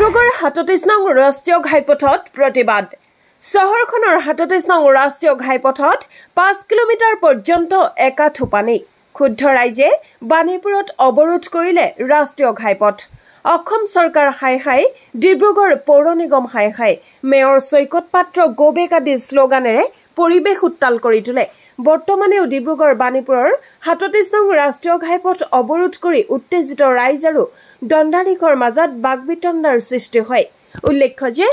ডিব্ৰুগড় ৩৭ নং ৰাষ্ট্ৰীয় ঘাইপথত প্ৰতিবাদ চহৰখনৰ ৩৭ নং ৰাষ্ট্ৰীয় ঘাইপথত ৫ কিলোমিটাৰ পৰ্যন্ত একাঠো পানী ক্ষুব্ধ ৰাইজে বাণীপুৰত অৱৰোধ কৰিলে ৰাষ্ট্ৰীয় ঘাইপথ অসম চৰকাৰ হাই হাই ডিব্ৰুগড় পৌৰ নিগম হাই হাই মেয়ৰ সৈকত পাত্ৰ গোবেক আদি শ্লোগানেৰে পৰিৱেশ উত্তাল কৰি তোলে বৰ্তমানেও ডিব্ৰুগড় বাণীপুৰৰ ৩৭ নং ৰাষ্ট্ৰীয় ঘাইপথ অৱৰোধ কৰি উত্তেজিত ৰাইজ আৰু দণ্ডাধীশৰ মাজত বাগবিতণ্ডাৰ সৃষ্টি হয় উল্লেখ্য যে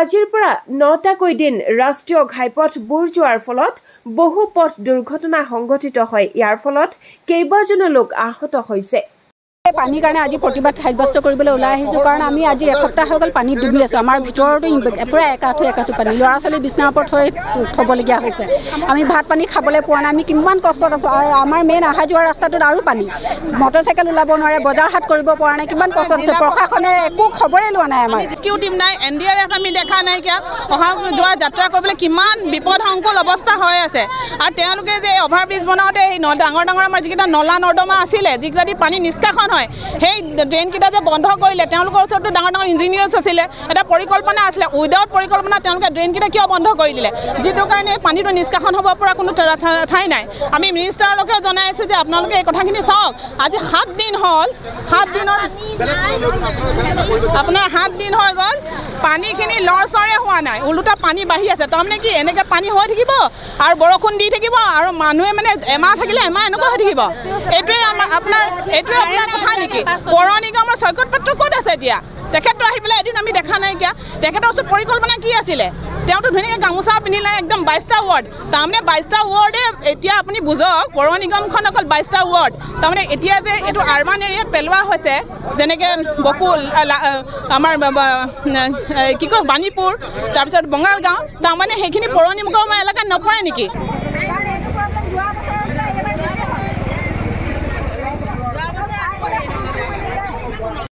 আজিৰ পৰা ৯টাকৈ দিন ৰাষ্ট্ৰীয় ঘাইপথ বুৰ যোৱাৰ ফলত বহু পথ দুৰ্ঘটনা সংঘটিত হয় ইয়াৰ ফলত কেইবাজনো লোক আহত হৈছে পানীৰ কাৰণে আজি প্ৰতিবাদ সাব্যস্ত কৰিবলৈ ওলাই আহিছোঁ কাৰণ আমি আজি এসপ্তাহ হৈ গ'ল পানীত ডুবি আছোঁ আমাৰ ভিতৰতো পুৰা একাঠো পানী ল'ৰা ছোৱালী বিছনাৰ ওপৰত থ'বলগীয়া হৈছে আমি ভাত পানী খাবলৈ পোৱা নাই আমি কিমান কষ্টত আছোঁ আৰু আমাৰ মেইন অহা যোৱা ৰাস্তাটোত আৰু পানী মটৰচাইকেল ওলাব নোৱাৰে বজাৰ হাট কৰিব পৰা নাই কিমান কষ্ট আছে প্ৰশাসনে একো খবৰেই লোৱা নাই আমাৰ ৰেস্কিউ টিম নাই NDRF আমি দেখা নাইকিয়া অহা যোৱা যাত্ৰা কৰিবলৈ কিমান বিপদসংকুল অৱস্থা হৈ আছে আৰু তেওঁলোকে যে অভাৰব্ৰিজ বনাওঁতে এই ডাঙৰ ডাঙৰ আমাৰ যিকেইটা নলা নৰ্দমা আছিলে যিকেইটা পানী নিষ্কাশন হয় সেই ড্ৰেইনকেইটা যে বন্ধ কৰিলে তেওঁলোকৰ ওচৰতো ডাঙৰ ডাঙৰ ইঞ্জিনিয়াৰ্ছ আছিলে এটা পৰিকল্পনা আছিলে উইদাউট পৰিকল্পনা তেওঁলোকে ড্ৰেইনকেইটা কিয় বন্ধ কৰি দিলে যিটো কাৰণে পানীটো নিষ্কাশন হ'ব পৰা কোনো ঠাই নাই আমি মিনিষ্টাৰলৈকেও জনাই আছোঁ যে আপোনালোকে এই কথাখিনি চাওক আজি 7 দিন হ'ল 7 দিনত আপোনাৰ 7 দিন হৈ গ'ল পানীখিনি লৰচৰে হোৱা নাই ওলোটা পানী বাঢ়ি আছে তাৰমানে কি এনেকৈ পানী হৈ থাকিব আৰু বৰষুণ দি থাকিব আৰু মানুহে মানে এমাহ থাকিলে এমাহ এনেকুৱা হৈ থাকিব এইটোৱে আপোনাৰ কথা নেকি পৌৰ নিগমৰ সৈকত পাত্ৰ ক'ত আছে এতিয়া তেখেতটো আহি পেলাই এদিন আমি দেখা নাইকিয়া তেখেতৰ ওচৰত পৰিকল্পনা কি আছিলে তেওঁতো ধুনীয়াকৈ গামোচা পিন্ধিলে একদম 22টা ৱাৰ্ড তাৰমানে 22টা ৱাৰ্ডে এতিয়া আপুনি বুজক পৌৰ নিগমখন অকল 22টা ৱাৰ্ড তাৰমানে এতিয়া যে এইটো আৰ্বান এৰিয়াত পেলোৱা হৈছে যেনেকৈ বকুল আমাৰ কি কয় বাণীপুৰ তাৰপিছত বঙালগাঁও তাৰমানে সেইখিনি পৌৰ নিগমৰ এলেকাত নপৰে নেকি